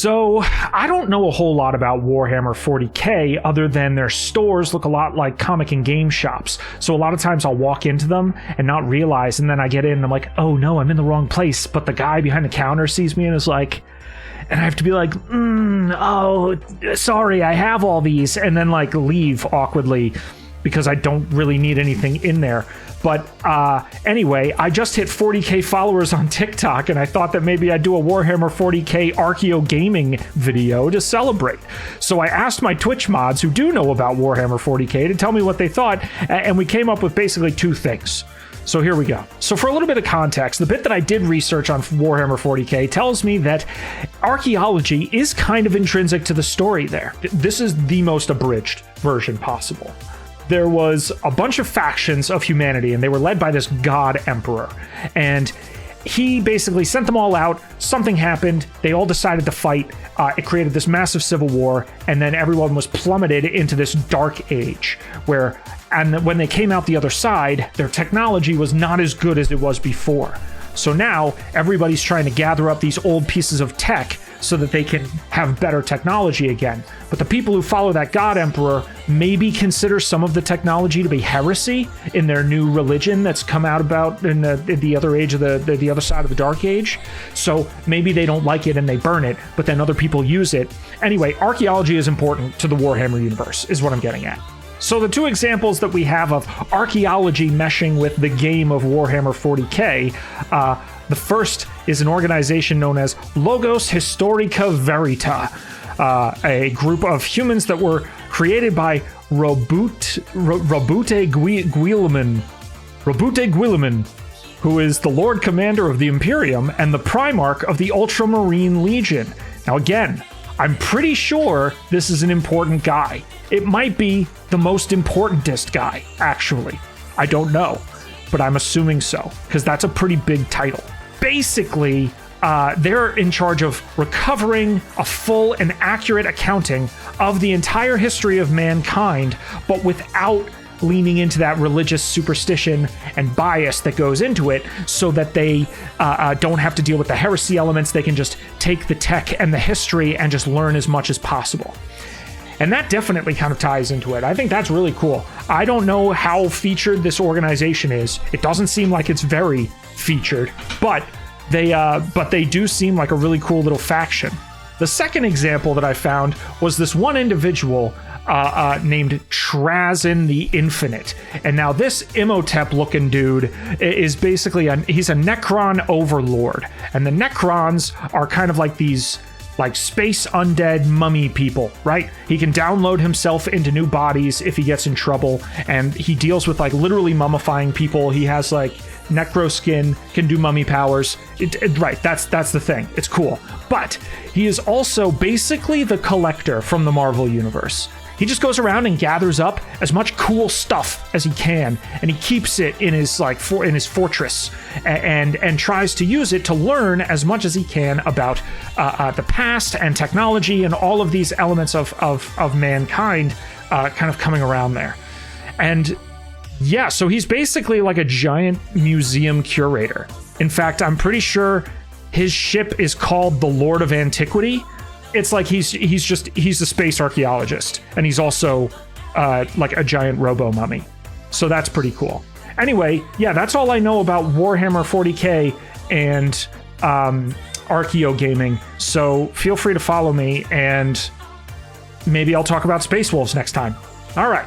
So I don't know a whole lot about Warhammer 40k other than their stores look a lot like comic and game shops. So a lot of times I'll walk into them and not realize, and then I get in and I'm like, oh no, I'm in the wrong place. But the guy behind the counter sees me and is like, and I have to be like, oh, sorry, I have all these, and then like leave awkwardly because I don't really need anything in there. But anyway, I just hit 40k followers on TikTok, and I thought that maybe I'd do a Warhammer 40k archaeogaming video to celebrate. So I asked my Twitch mods who do know about Warhammer 40k to tell me what they thought, and we came up with basically two things. So here we go. So for a little bit of context, the bit that I did research on Warhammer 40k tells me that archaeology is kind of intrinsic to the story there. This is the most abridged version possible. There was a bunch of factions of humanity, and they were led by this god emperor. And he basically sent them all out. Something happened. They all decided to fight. It created this massive civil war, and then everyone was plummeted into this dark age where, and when they came out the other side, their technology was not as good as it was before. So now everybody's trying to gather up these old pieces of tech so that they can have better technology again. But the people who follow that god emperor maybe consider some of the technology to be heresy in their new religion that's come out about in the other age of the other side of the dark age. So maybe they don't like it and they burn it, but then other people use it. Anyway, archaeology is important to the Warhammer universe, is what I'm getting at. So the two examples that we have of archaeology meshing with the game of Warhammer 40k, the first is an organization known as Logos Historica Verita, a group of humans that were created by Robute Guilliman, who is the Lord Commander of the Imperium and the Primarch of the Ultramarine Legion. Now again, I'm pretty sure this is an important guy. It might be the most importantest guy, actually. I don't know, but I'm assuming so, because that's a pretty big title. Basically, they're in charge of recovering a full and accurate accounting of the entire history of mankind, but without leaning into that religious superstition and bias that goes into it, so that they don't have to deal with the heresy elements. They can just take the tech and the history and just learn as much as possible. And that definitely kind of ties into it. I think that's really cool. I don't know how featured this organization is. It doesn't seem like it's very featured, but they do seem like a really cool little faction. The second example that I found was this one individual named Trazin the Infinite. And now this Imhotep looking dude is basically he's a Necron overlord. And the Necrons are kind of like these like space undead mummy people, right? He can download himself into new bodies if he gets in trouble, and he deals with like literally mummifying people. He has like necro skin, can do mummy powers. Right, that's the thing. It's cool. But he is also basically the Collector from the Marvel Universe. He just goes around and gathers up as much cool stuff as he can, and he keeps it in his in his fortress, and tries to use it to learn as much as he can about the past and technology and all of these elements of mankind kind of coming around there. And yeah, so he's basically like a giant museum curator. In fact, I'm pretty sure his ship is called the Lord of Antiquity. It's like he's a space archaeologist, and he's also like a giant robo mummy. So that's pretty cool. Anyway, yeah, that's all I know about Warhammer 40k and archaeogaming. So feel free to follow me, and maybe I'll talk about Space Wolves next time. All right.